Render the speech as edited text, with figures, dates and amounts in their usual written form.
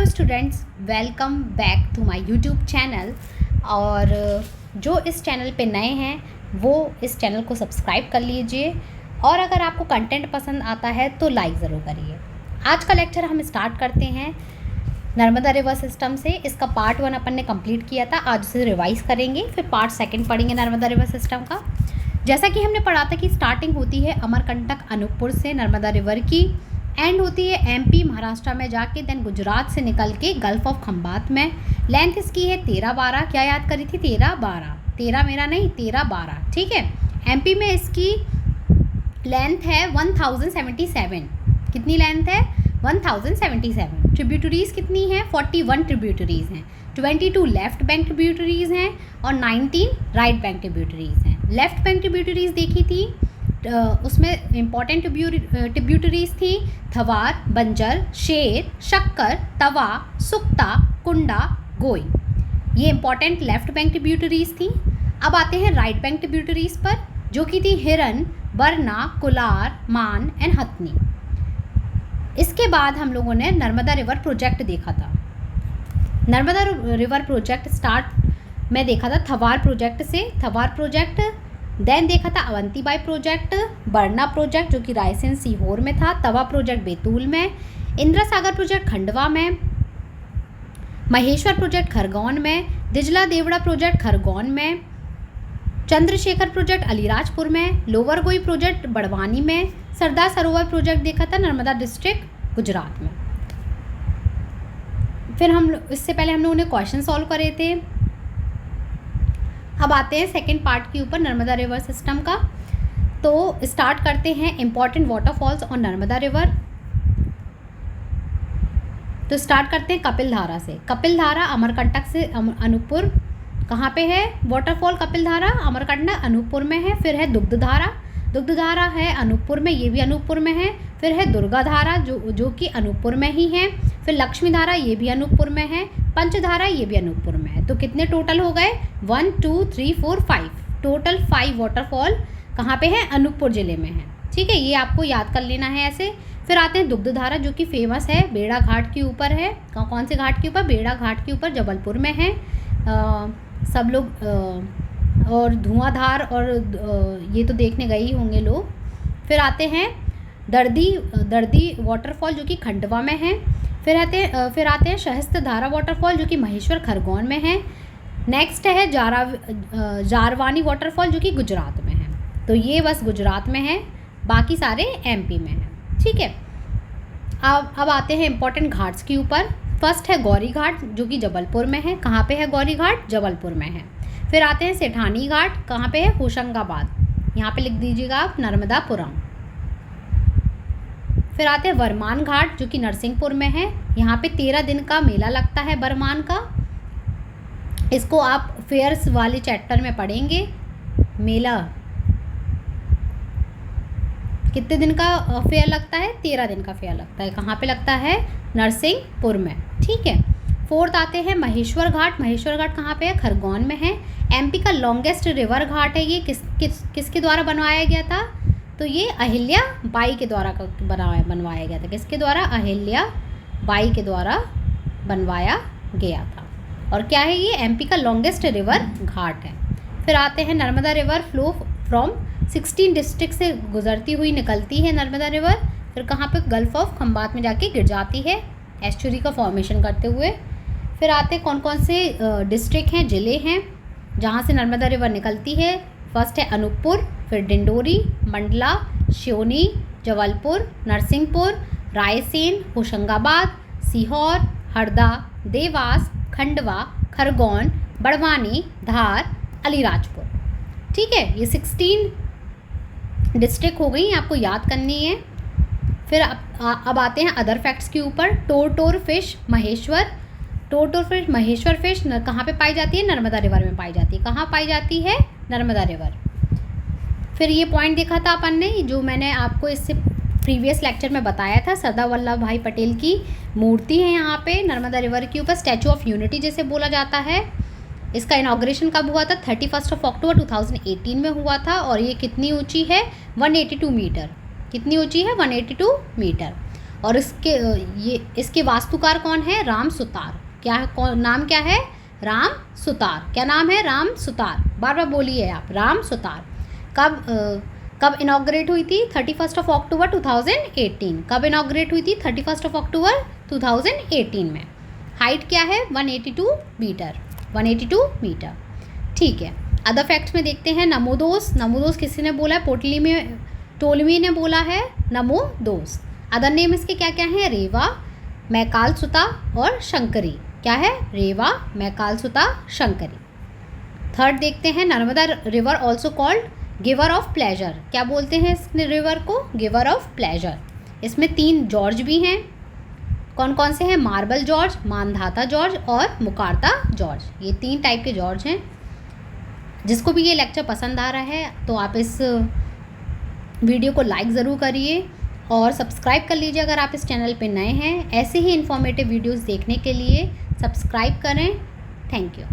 Students, welcome back to my YouTube channel. और जो इस चैनल पे नए हैं वो इस चैनल को सब्सक्राइब कर लीजिए और अगर आपको कंटेंट पसंद आता है तो लाइक ज़रूर करिए। आज का लेक्चर हम स्टार्ट करते हैं नर्मदा रिवर सिस्टम से। इसका पार्ट 1 अपन ने कंप्लीट किया था, आज उसे रिवाइज करेंगे, फिर पार्ट 2 पढ़ेंगे नर्मदा रिवर सिस्टम का। जैसा कि हमने पढ़ा था कि स्टार्टिंग होती है अमरकंटक अनूपपुर से नर्मदा रिवर की, एंड होती है एमपी महाराष्ट्र में जाके, देन गुजरात से निकल के गल्फ ऑफ खंबात में। लेंथ इसकी है 13-12, क्या याद करी थी 13-12, 13 मेरा नहीं 13-12, ठीक है। एमपी में इसकी लेंथ है 1077, कितनी लेंथ है 1077। ट्रिब्यूटरीज़ कितनी हैं 41 ट्रिब्यूटरीज़ हैं, 22 लेफ्ट बैंक ट्रिब्यूटरीज़ हैं और 19 राइट बैंक ट्रिब्यूटरीज़ हैं। लेफ्ट बैंक ट्रिब्यूटरीज़ देखी थी, उसमें इम्पॉर्टेंट ट्रिब्यूटरीज़ थी थवार, बंजर, शेर, शक्कर, तवा, सुक्ता, कुंडा, गोई। ये इम्पॉर्टेंट लेफ्ट बैंक ट्रिब्यूटरीज़ थी। अब आते हैं राइट बैंक ट्रिब्यूटरीज़ पर, जो कि थी हिरन, बरना, कुलार, मान एंड हथनी। इसके बाद हम लोगों ने नर्मदा रिवर प्रोजेक्ट देखा था। नर्मदा रिवर प्रोजेक्ट स्टार्ट में देखा था थवार प्रोजेक्ट से, थवार प्रोजेक्ट। देन देखा था अवंतीबाई प्रोजेक्ट, बरना प्रोजेक्ट जो कि रायसेन सीहोर में था, तवा प्रोजेक्ट बैतूल में, इंदिरा सागर प्रोजेक्ट खंडवा में, महेश्वर प्रोजेक्ट खरगोन में, दिजला देवड़ा प्रोजेक्ट खरगोन में, चंद्रशेखर प्रोजेक्ट अलीराजपुर में, लोअर गोई प्रोजेक्ट बड़वानी में, सरदार सरोवर प्रोजेक्ट देखा था नर्मदा डिस्ट्रिक्ट गुजरात में। फिर इससे पहले हम लोगों ने क्वेश्चन सॉल्व करे थे। अब आते हैं सेकंड पार्ट के ऊपर नर्मदा रिवर सिस्टम का। तो स्टार्ट करते हैं important waterfalls on Narmada river. तो स्टार्ट करते हैं कपिल धारा से। कपिल धारा अमरकंटक से अनूपपुर, कहाँ पे है वाटरफॉल कपिल धारा, अमरकंटक अनूपपुर में है। फिर है दुग्धधारा, दुग्धधारा है अनूपपुर में, ये भी अनूपपुर में है। फिर है दुर्गा धारा जो कि अनूपपुर में ही है। फिर लक्ष्मी धारा, ये भी अनूपपुर में है। पंचधारा, ये भी अनूपपुर में है। तो कितने टोटल हो गए 1 2 3 4 5, टोटल 5 वाटरफॉल कहाँ पे है अनूपपुर ज़िले में है, ठीक है। ये आपको याद कर लेना है ऐसे। फिर आते हैं दुग्धधारा जो कि फेमस है, बेड़ा घाट के ऊपर है। कौन से घाट के ऊपर, बेड़ा घाट के ऊपर, जबलपुर में है। सब लोग और धुआंधार और ये तो देखने गए ही होंगे लोग। फिर आते हैं दर्दी वाटरफॉल जो कि खंडवा में है। फिर आते हैं सहस्त्रधारा वाटरफॉल जो कि महेश्वर खरगोन में है। नेक्स्ट है जारवानी वाटरफॉल जो कि गुजरात में है। तो ये बस गुजरात में है, बाकी सारे एमपी में है, ठीक है। अब आते हैं इम्पोर्टेंट घाट्स के ऊपर। फर्स्ट है गौरी घाट जो कि जबलपुर में है। कहाँ पे है गौरी घाट, जबलपुर में है। फिर आते हैं सेठानी घाट, कहाँ पे है होशंगाबाद, यहाँ पे लिख दीजिएगा आप नर्मदापुरम। फिर आते हैं बरमान घाट जो कि नरसिंहपुर में है। यहाँ पे 13 दिन का मेला लगता है बरमान का। इसको आप फेयर्स वाले चैप्टर में पढ़ेंगे। मेला कितने दिन का फेयर लगता है, 13 दिन का फेयर लगता है। कहाँ पे लगता है, नरसिंहपुर में, ठीक है। फोर्थ आते हैं महेश्वर घाट। महेश्वर घाट कहाँ पे है, खरगोन में है। एमपी का लॉन्गेस्ट रिवर घाट है ये। किसके द्वारा बनवाया गया था, तो ये अहिल्या बाई के द्वारा बनवाया गया था। किसके द्वारा, अहिल्या बाई के द्वारा बनवाया गया था। और क्या है ये, एमपी का लॉन्गेस्ट रिवर घाट है। फिर आते हैं Narmada river flow from 16 district से गुजरती हुई निकलती है नर्मदा रिवर। फिर कहाँ पे, गल्फ ऑफ खंबात में जाके गिर जाती है एस्चुरी का फॉर्मेशन करते हुए। फिर आते कौन कौन से डिस्ट्रिक्ट हैं, ज़िले हैं जहाँ से नर्मदा रिवर निकलती है। फर्स्ट है अनूपपुर, फिर डिंडोरी, मंडला, सिवनी, जबलपुर, नरसिंहपुर, रायसेन, होशंगाबाद, सीहोर, हरदा, देवास, खंडवा, खरगोन, बड़वानी, धार, अलीराजपुर, ठीक है। ये 16 डिस्ट्रिक्ट हो गई, आपको याद करनी है। फिर अब आते हैं अदर फैक्ट्स के ऊपर। टोर फिश महेश्वर, टोर महेश्वर फिश कहाँ पे पाई जाती है, नर्मदा रिवर में पाई जाती है। कहाँ पाई जाती है, नर्मदा रिवर। फिर ये पॉइंट देखा था अपन ने, जो मैंने आपको इससे प्रीवियस लेक्चर में बताया था, सरदार वल्लभ भाई पटेल की मूर्ति है यहाँ पे नर्मदा रिवर के ऊपर, स्टैचू ऑफ यूनिटी जैसे बोला जाता है। इसका इनाग्रेशन कब हुआ था, 31 अक्टूबर 2018 में हुआ था। और ये कितनी ऊंची है, 182 मीटर। कितनी ऊंची है, 182 मीटर। और इसके वास्तुकार कौन है? राम सुतार। क्या है, नाम क्या है? राम सुतार। क्या नाम है? राम सुतार। बार बार बोलिए आप, राम सुतार। कब इनॉग्रेट हुई थी? 31 अक्टूबर 2018। कब इनॉग्रेट हुई थी? 31 अक्टूबर 2018 में। हाइट क्या है? 182 मीटर। 182 मीटर। ठीक है। अदर फैक्ट्स में देखते हैं। नमोदोस। नमोदोस किसी ने बोला है? टोलमी ने बोला है नमोदोस। अदर नेम इसके क्या क्या हैं? रेवा, मैकालसुता और शंकरी। क्या है? रेवा, मैकालसुता, शंकरी। थर्ड देखते हैं। Narmada river also called giver of pleasure. क्या बोलते हैं इस रिवर को? Giver of pleasure. इसमें 3 जॉर्ज भी हैं। कौन कौन से हैं? मार्बल जॉर्ज, मानधाता जॉर्ज और मुकार्ता जॉर्ज। ये 3 टाइप के जॉर्ज हैं। जिसको भी ये लेक्चर पसंद आ रहा है तो आप इस वीडियो को लाइक ज़रूर करिए और सब्सक्राइब कर लीजिए अगर आप इस चैनल पे नए हैं। ऐसे ही इन्फॉर्मेटिव वीडियोस देखने के लिए सब्सक्राइब करें। Thank you.